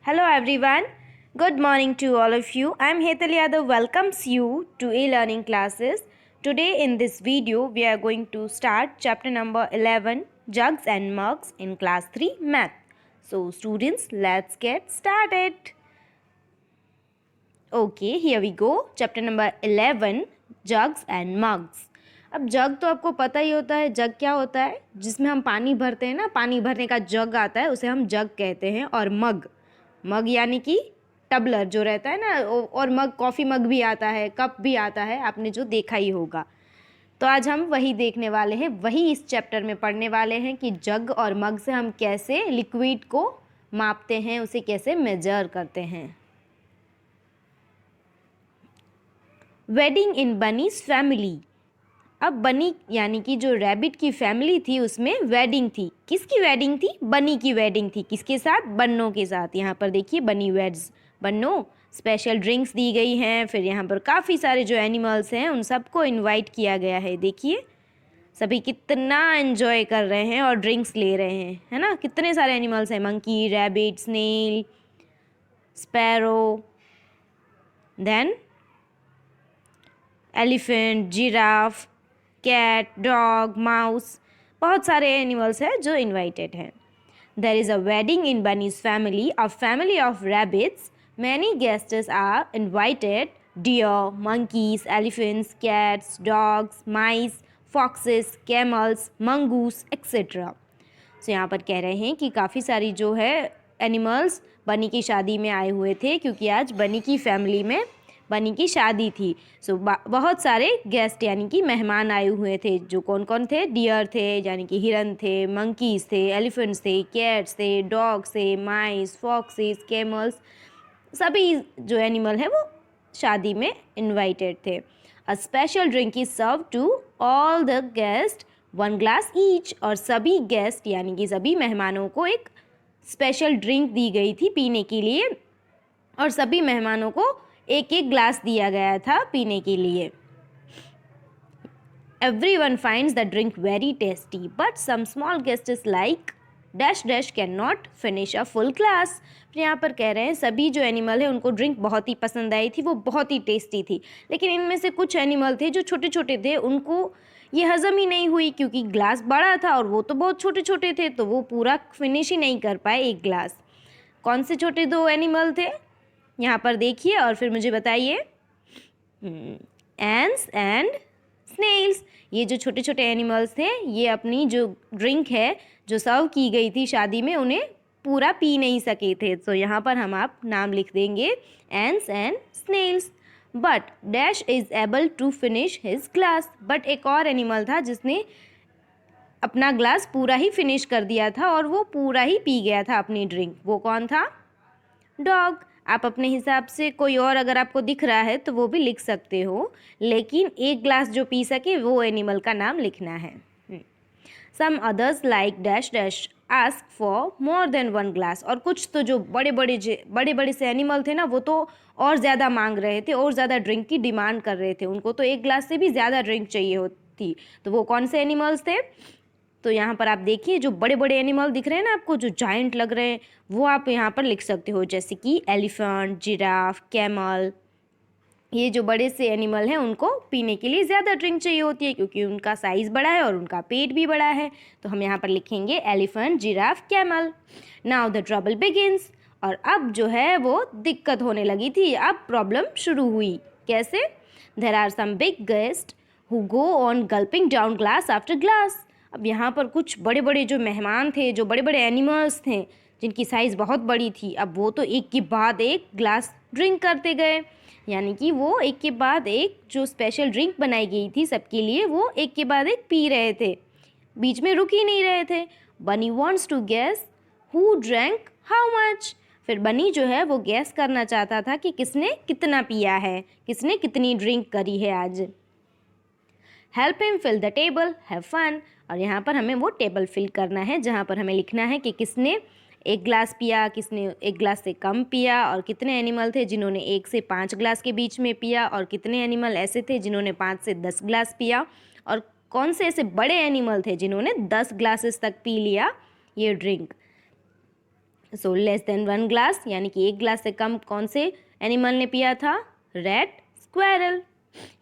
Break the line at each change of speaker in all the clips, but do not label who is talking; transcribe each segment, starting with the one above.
Hello everyone. Good morning to all of you. I am Hetal Yadav welcomes you to e-learning classes. Today in this video we are going to start chapter number 11 Jugs and Mugs in class 3 math. So students, let's get started. Okay, here we go. Chapter number 11 Jugs and Mugs. अब जग तो आपको पता ही होता है. जग क्या होता है? जिसमें हम पानी भरते हैं ना, पानी भरने का जग आता है, उसे हम जग कहते हैं. और मग, मग यानी कि टबलर जो रहता है ना, और मग कॉफ़ी मग भी आता है, कप भी आता है, आपने जो देखा ही होगा. तो आज हम वही देखने वाले हैं, वही इस चैप्टर में पढ़ने वाले हैं कि जग और मग से हम कैसे लिक्विड को मापते हैं, उसे कैसे मेजर करते हैं. Wedding in bunny's family. अब बनी यानी कि जो रैबिट की फैमिली थी उसमें वेडिंग थी. किसकी वेडिंग थी? बनी की वेडिंग थी. किसके साथ? बन्नों के साथ. यहाँ पर देखिए बनी वेड्स बन्नों. स्पेशल ड्रिंक्स दी गई हैं. फिर यहाँ पर काफ़ी सारे जो एनिमल्स हैं उन सबको इनवाइट किया गया है. देखिए सभी कितना एंजॉय कर रहे हैं और ड्रिंक्स ले रहे हैं, है ना. कितने सारे एनिमल्स हैं. Monkey, rabbit, snail, sparrow, then elephant, giraffe, cat, dog, mouse, बहुत सारे एनिमल्स हैं जो इन्वाइटेड हैं. There is a wedding in bunny's family, a family of rabbits. Many guests are invited. Dear, monkeys, elephants, cats, dogs, mice, foxes, camels, mongoose etcetera. So यहाँ पर कह रहे हैं कि काफ़ी सारी जो है एनिमल्स बनी की शादी में आए हुए थे, क्योंकि आज बनी की फैमिली में बनी की शादी थी. सो बहुत सारे गेस्ट यानी कि मेहमान आए हुए थे. जो कौन कौन थे? डियर थे यानी कि हिरन थे, मंकीज़ थे, एलिफेंट्स थे, कैट्स थे, डॉग्स थे, माइस, फॉक्सेस, कैमल्स, सभी जो एनिमल है वो शादी में इनवाइटेड थे. A special drink is serve to all the guest, 1 glass each. और सभी गेस्ट यानी कि सभी मेहमानों को एक स्पेशल ड्रिंक दी गई थी पीने के लिए, और सभी मेहमानों को एक एक ग्लास दिया गया था पीने के लिए. Everyone finds the drink very tasty, but some small guests like dash dash cannot finish a full glass. फिर यहाँ पर कह रहे हैं सभी जो एनिमल है उनको ड्रिंक बहुत ही पसंद आई थी, वो बहुत ही टेस्टी थी. लेकिन इनमें से कुछ एनिमल थे जो छोटे छोटे थे, उनको ये हजम ही नहीं हुई, क्योंकि ग्लास बड़ा था और वो तो बहुत छोटे छोटे थे, तो वो पूरा फिनिश ही नहीं कर पाए एक ग्लास. कौन से छोटे 2 एनिमल थे? यहाँ पर देखिए और फिर मुझे बताइए. Ants and snails. ये जो छोटे छोटे एनिमल्स थे, ये अपनी जो ड्रिंक है जो सर्व की गई थी शादी में, उन्हें पूरा पी नहीं सके थे. तो यहाँ पर हम आप नाम लिख देंगे ants and snails. But dash is able to finish his glass. But एक और एनिमल था जिसने अपना ग्लास पूरा ही फिनिश कर दिया था और वो पूरा ही पी गया था अपनी ड्रिंक. वो कौन था? डॉग. आप अपने हिसाब से कोई और अगर आपको दिख रहा है तो वो भी लिख सकते हो, लेकिन एक ग्लास जो पी सके वो एनिमल का नाम लिखना है. Some others like dash dash ask for more than 1 glass. और कुछ तो जो बड़े बड़े से एनिमल थे ना, वो तो और ज़्यादा मांग रहे थे और ज़्यादा ड्रिंक की डिमांड कर रहे थे. उनको तो एक ग्लास से भी ज़्यादा ड्रिंक चाहिए होती. तो वो कौन से एनिमल्स थे? तो यहाँ पर आप देखिए जो बड़े बड़े एनिमल दिख रहे हैं ना आपको, जो जायंट लग रहे हैं, वो आप यहाँ पर लिख सकते हो, जैसे कि एलिफेंट, जिराफ, कैमल. ये जो बड़े से एनिमल हैं उनको पीने के लिए ज़्यादा ड्रिंक चाहिए होती है, क्योंकि उनका साइज़ बड़ा है और उनका पेट भी बड़ा है. तो हम यहाँ पर लिखेंगे elephant, giraffe, camel. Now the trouble begins. और अब जो है वो दिक्कत होने लगी थी, अब प्रॉब्लम शुरू हुई. कैसे? There are some big guest who go on gulping down glass after glass. अब यहाँ पर कुछ बड़े बड़े जो मेहमान थे, जो बड़े बड़े एनिमल्स थे जिनकी साइज़ बहुत बड़ी थी, अब वो तो एक के बाद एक ग्लास ड्रिंक करते गए. यानी कि वो एक के बाद एक जो स्पेशल ड्रिंक बनाई गई थी सबके लिए, वो एक के बाद एक पी रहे थे, बीच में रुक ही नहीं रहे थे. Bunny wants to guess who drank how much. फिर बनी जो है वो गैस करना चाहता था कि किसने कितना पिया है, किसने कितनी ड्रिंक करी है आज. Help him fill the table, have fun. और यहाँ पर हमें वो टेबल फिल करना है, जहाँ पर हमें लिखना है कि किसने 1 ग्लास पिया, किसने 1 ग्लास से कम पिया, और कितने एनिमल थे जिन्होंने 1 से 5 ग्लास के बीच में पिया, और कितने एनिमल ऐसे थे जिन्होंने 5 से 10 ग्लास पिया, और कौन से ऐसे बड़े एनिमल थे जिन्होंने 10 ग्लासेस तक पी लिया ये drink. So less than 1 glass, यानी कि 1 ग्लास से कम कौन से एनिमल ने पिया था? Rat, squirrel.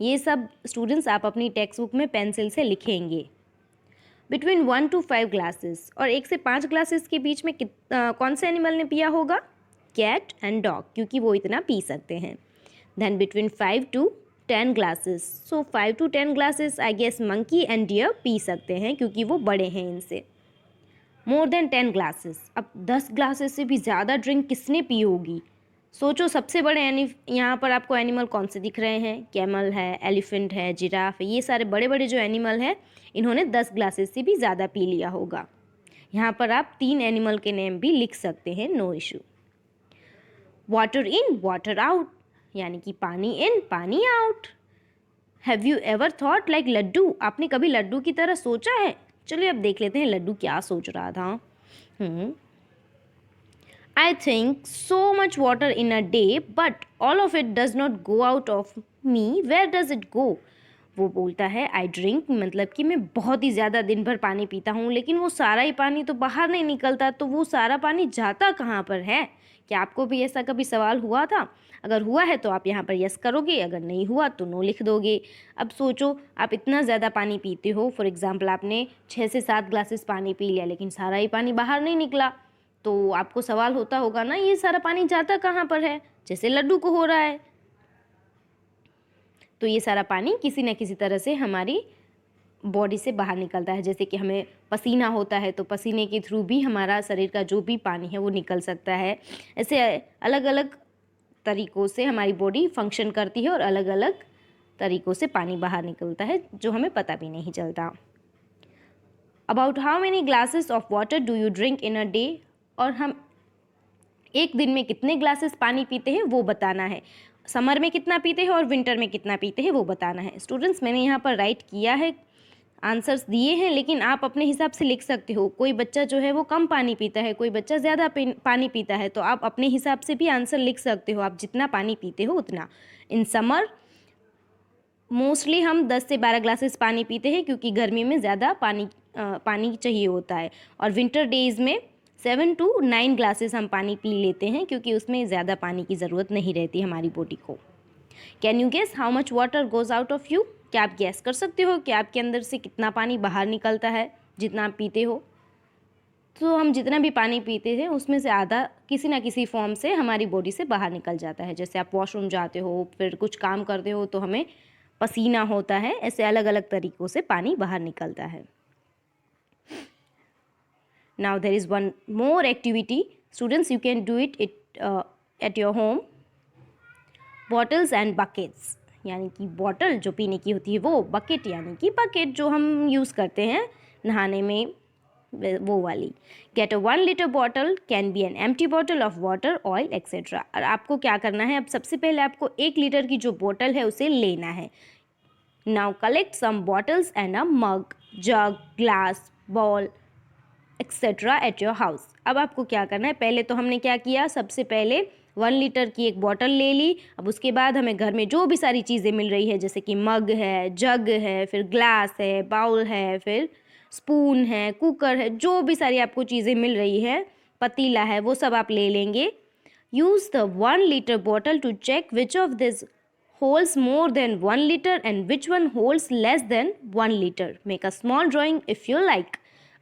ये सब स्टूडेंट्स आप अपनी टेक्स्ट बुक में पेंसिल से लिखेंगे। बिटवीन 1 to 5 ग्लासेस, और 1 से 5 ग्लासेस के बीच में कौन से एनिमल ने पिया होगा? कैट एंड डॉग, क्योंकि वो इतना पी सकते हैं। Then between 5 to 10 glasses, so 5 to 10 glasses I guess monkey and deer पी सकते हैं, क्योंकि वो बड़े हैं इनसे। मोर देन 10 ग्लासेस, अब 10 ग्लासेस से भी ज़्यादा ड्रिंक किसने पी होगी? सोचो, सबसे बड़े यहाँ पर आपको एनिमल कौन से दिख रहे हैं? कैमल है, एलिफेंट है, जिराफ है, ये सारे बड़े बड़े जो एनिमल हैं इन्होंने 10 ग्लासेस से भी ज़्यादा पी लिया होगा। यहाँ पर आप 3 एनिमल के नेम भी लिख सकते हैं, no issue. Water in, water out, यानी कि पानी इन, पानी out. Have you ever thought like laddoo, आपने कभी लड्डू की तरह सोचा है? चलिए अब देख लेते हैं लड्डू क्या सोच रहा था। I think so much water in a day, but all of it does not go out of me. Where does it go? वो बोलता है I drink, मतलब कि मैं बहुत ही ज़्यादा दिन भर पानी पीता हूँ, लेकिन वो सारा ही पानी तो बाहर नहीं निकलता, तो वो सारा पानी जाता कहाँ पर है? क्या आपको भी ऐसा कभी सवाल हुआ था? अगर हुआ है तो आप यहाँ पर यस करोगे, अगर नहीं हुआ तो नो लिख दोगे। अब सोचो, आप इतना ज़्यादा पानी पीते हो, फॉर एग्ज़ाम्पल आपने 6 से 7 ग्लासेस पानी पी लिया, लेकिन सारा ही पानी बाहर नहीं निकला, तो आपको सवाल होता होगा ना, ये सारा पानी जाता कहाँ पर है? जैसे लड्डू को हो रहा है। तो ये सारा पानी किसी न किसी तरह से हमारी बॉडी से बाहर निकलता है। जैसे कि हमें पसीना होता है तो पसीने के थ्रू भी हमारा शरीर का जो भी पानी है वो निकल सकता है। ऐसे अलग अलग तरीक़ों से हमारी बॉडी फंक्शन करती है और अलग अलग तरीक़ों से पानी बाहर निकलता है, जो हमें पता भी नहीं चलता। About how many glasses of water do you drink in a day, और हम एक दिन में कितने ग्लासेस पानी पीते हैं वो बताना है। समर में कितना पीते हैं और विंटर में कितना पीते हैं वो बताना है। स्टूडेंट्स, मैंने यहाँ पर राइट किया है, आंसर्स दिए हैं, लेकिन आप अपने हिसाब से लिख सकते हो। कोई बच्चा जो है वो कम पानी पीता है, कोई बच्चा ज़्यादा पानी पीता है, तो आप अपने हिसाब से भी आंसर लिख सकते हो, आप जितना पानी पीते हो उतना। इन समर मोस्टली हम 10 से 12 ग्लासेस पानी पीते हैं, क्योंकि गर्मी में ज़्यादा पानी चाहिए होता है, और विंटर डेज़ में 7 to 9 ग्लासेस हम पानी पी लेते हैं, क्योंकि उसमें ज़्यादा पानी की ज़रूरत नहीं रहती हमारी बॉडी को। Can you guess how much water goes out of you, क्या आप गैस कर सकते हो कि आपके अंदर से कितना पानी बाहर निकलता है जितना आप पीते हो? तो हम जितना भी पानी पीते हैं उसमें से आधा किसी ना किसी फॉर्म से हमारी बॉडी से बाहर निकल जाता है। जैसे आप वॉशरूम जाते हो, फिर कुछ काम करते हो तो हमें पसीना होता है, ऐसे अलग अलग तरीक़ों से पानी बाहर निकलता है। Now there is one more activity, students, you can do it at your home. Bottles and buckets, यानी कि बॉटल जो पीने की होती है वो, बकेट यानी कि बकेट जो हम यूज़ करते हैं नहाने में, वो वाली। Get a 1 liter bottle, can be an empty bottle of water, oil, etc. और आपको क्या करना है, अब सबसे पहले आपको 1 लीटर की जो बोतल है उसे लेना है। Now collect some bottles and a mug, jug, glass, bowl, etcetera at your house. अब आपको क्या करना है, पहले तो हमने क्या किया, सबसे पहले 1 लीटर की एक बॉटल ले ली। अब उसके बाद हमें घर में जो भी सारी चीज़ें मिल रही है, जैसे कि मग है, जग है, फिर ग्लास है, बाउल है, फिर स्पून है, कुकर है, जो भी सारी आपको चीज़ें मिल रही है, पतीला है, वो सब आप ले लेंगे। Use the 1 liter bottle to check which of this holds more than 1 liter and which one holds less than 1 liter। Make a small drawing if you like.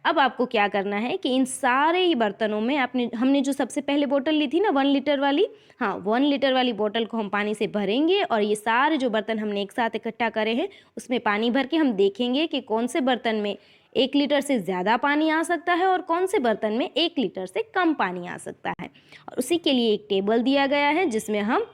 अब आपको क्या करना है कि इन सारे ही बर्तनों में हमने जो सबसे पहले बोतल ली थी ना 1 लीटर वाली, हाँ 1 लीटर वाली बोतल को हम पानी से भरेंगे, और ये सारे जो बर्तन हमने एक साथ इकट्ठा करे हैं उसमें पानी भर के हम देखेंगे कि कौन से बर्तन में 1 लीटर से ज़्यादा पानी आ सकता है और कौन से बर्तन में 1 लीटर से कम पानी आ सकता है। और उसी के लिए एक टेबल दिया गया है जिसमें हम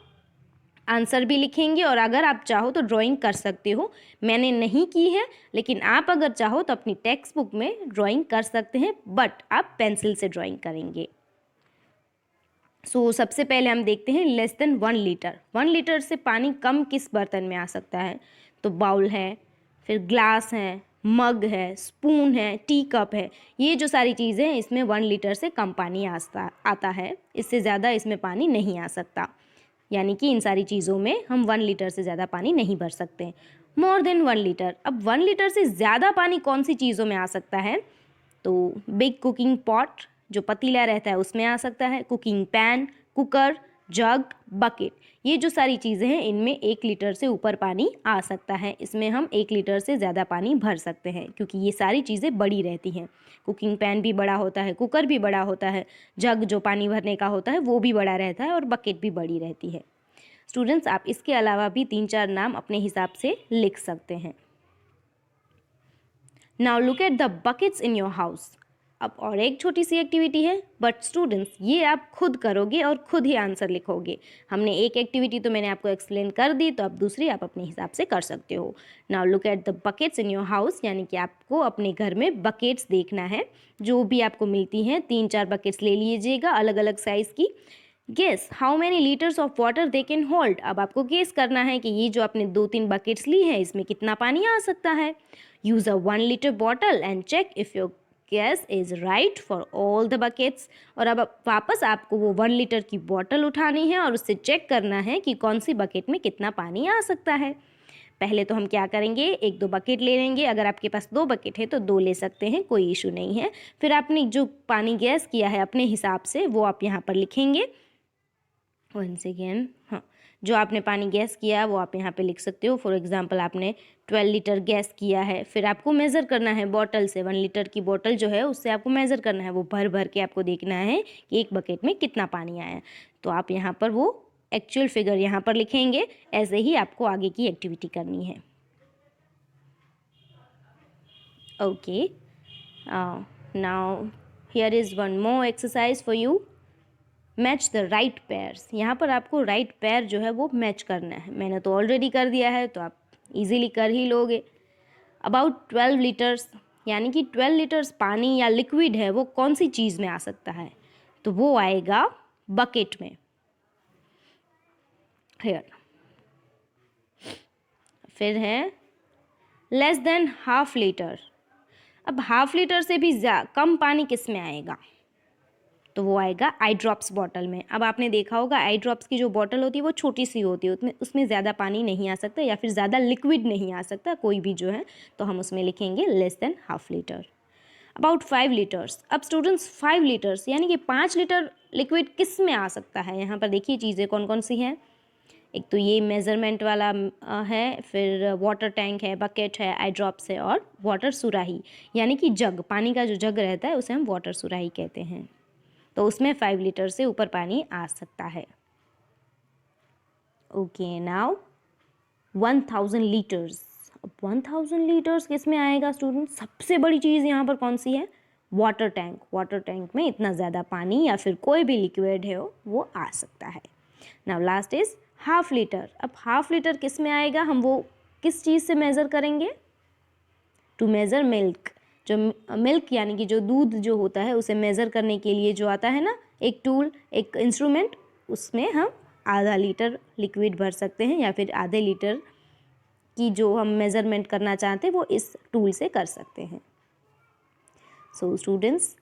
आंसर भी लिखेंगे, और अगर आप चाहो तो ड्राइंग कर सकते हो। मैंने नहीं की है, लेकिन आप अगर चाहो तो अपनी टेक्स्ट बुक में ड्राइंग कर सकते हैं, बट आप पेंसिल से ड्राइंग करेंगे। सबसे पहले हम देखते हैं लेस देन 1 लीटर। 1 लीटर से पानी कम किस बर्तन में आ सकता है? तो बाउल है, फिर ग्लास है, मग है, स्पून है, टी कप है, ये जो सारी चीज़ें हैं इसमें 1 लीटर से कम पानी आता है, इससे ज़्यादा इसमें पानी नहीं आ सकता। यानी कि इन सारी चीज़ों में हम 1 लीटर से ज़्यादा पानी नहीं भर सकते। मोर देन 1 लीटर, अब 1 लीटर से ज़्यादा पानी कौन सी चीज़ों में आ सकता है? तो बिग कुकिंग पॉट, जो पतीला रहता है उसमें आ सकता है, कुकिंग पैन, कुकर, जग, बकेट, ये जो सारी चीज़ें हैं इनमें 1 लीटर से ऊपर पानी आ सकता है। इसमें हम 1 लीटर से ज़्यादा पानी भर सकते हैं क्योंकि ये सारी चीज़ें बड़ी रहती हैं। कुकिंग पैन भी बड़ा होता है, कुकर भी बड़ा होता है, जग जो पानी भरने का होता है वो भी बड़ा रहता है और बकेट भी बड़ी रहती है। स्टूडेंट्स, आप इसके अलावा भी 3-4 नाम अपने हिसाब से लिख सकते हैं। Now look at the buckets in your house. अब और एक छोटी सी एक्टिविटी है, बट स्टूडेंट्स ये आप खुद करोगे और खुद ही आंसर लिखोगे। हमने एक एक्टिविटी तो मैंने आपको एक्सप्लेन कर दी, तो अब दूसरी आप अपने हिसाब से कर सकते हो। Now look at the buckets in your house, यानी कि आपको अपने घर में बकेट्स देखना है, जो भी आपको मिलती हैं 3-4 बकेट्स ले लीजिएगा अलग अलग साइज़ की। Guess how many litres of water they can hold. अब आपको गेस करना है कि ये जो आपने 2-3 बकेट्स ली है इसमें कितना पानी आ सकता है। Use a 1 litre bottle and check if your guess is right for all the buckets. और अब वापस आपको वो 1 लीटर की बॉटल उठानी है और उससे चेक करना है कि कौन सी बकेट में कितना पानी आ सकता है। पहले तो हम क्या करेंगे, 1-2 बकेट ले लेंगे। अगर आपके पास 2 बकेट है तो 2 ले सकते हैं, कोई इशू नहीं है। फिर आपने जो पानी गैस किया है अपने हिसाब से वो आप यहाँ पर लिखेंगे। वंस अगेन, हाँ, जो आपने पानी गैस किया वो आप यहाँ पे लिख सकते हो। फॉर एग्जांपल आपने 12 लीटर गैस किया है, फिर आपको मेज़र करना है बॉटल से। 1 लीटर की बॉटल जो है उससे आपको मेज़र करना है, वो भर भर के आपको देखना है कि एक बकेट में कितना पानी आया। तो आप यहाँ पर वो एक्चुअल फिगर यहाँ पर लिखेंगे। ऐसे ही आपको आगे की एक्टिविटी करनी है। Okay, now here is one more exercise for you. Match the right pairs. यहाँ पर आपको राइट पेयर जो है वो मैच करना है। मैंने तो ऑलरेडी कर दिया है तो आप इजीली कर ही लोगे। अबाउट 12 लीटर्स, यानी कि 12 लीटर्स पानी या लिक्विड है वो कौन सी चीज़ में आ सकता है, तो वो आएगा बकेट में। हियर फिर है लेस देन हाफ लीटर। अब हाफ लीटर से भी कम पानी किस में आएगा, तो वो आएगा आई ड्रॉप्स बॉटल में। अब आपने देखा होगा आई ड्रॉप्स की जो बॉटल होती है वो छोटी सी होती है, उसमें ज़्यादा पानी नहीं आ सकता या फिर ज़्यादा लिक्विड नहीं आ सकता कोई भी जो है, तो हम उसमें लिखेंगे less than half litre. About 5 litres. अब स्टूडेंट्स 5 लीटर्स यानी कि 5 लीटर लिक्विड किस में आ सकता है। यहाँ पर देखिए चीज़ें कौन कौन सी हैं। एक तो ये मेज़रमेंट वाला है, फिर वाटर टैंक है, बकेट है, आई ड्रॉप्स है और वाटर सुराही, यानी कि जग, पानी का जो जग रहता है उसे हम वाटर सुराही कहते हैं। तो उसमें 5 लीटर से ऊपर पानी आ सकता है। Okay, now 1000 litres. अब 1000 लीटर्स किस में आएगा स्टूडेंट। सबसे बड़ी चीज़ यहाँ पर कौन सी है, वाटर टैंक। वाटर टैंक में इतना ज़्यादा पानी या फिर कोई भी लिक्विड है वो आ सकता है। Now last is half litre. अब हाफ लीटर किस में आएगा, हम वो किस चीज़ से मेज़र करेंगे, टू मेज़र मिल्क। जो मिल्क यानी कि जो दूध जो होता है उसे मेज़र करने के लिए जो आता है ना एक टूल, एक इंस्ट्रूमेंट, उसमें हम आधा लीटर लिक्विड भर सकते हैं या फिर आधे लीटर की जो हम मेज़रमेंट करना चाहते हैं वो इस टूल से कर सकते हैं। सो स्टूडेंट्स,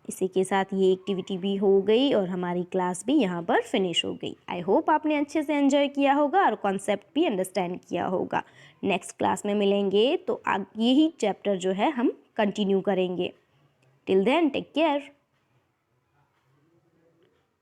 इसी के साथ ये एक्टिविटी भी हो गई और हमारी क्लास भी यहाँ पर फिनिश हो गई। आई होप आपने अच्छे से एंजॉय किया होगा और कॉन्सेप्ट भी अंडरस्टैंड किया होगा। नेक्स्ट क्लास में मिलेंगे तो यही चैप्टर जो है हम कंटिन्यू करेंगे। Till then take care.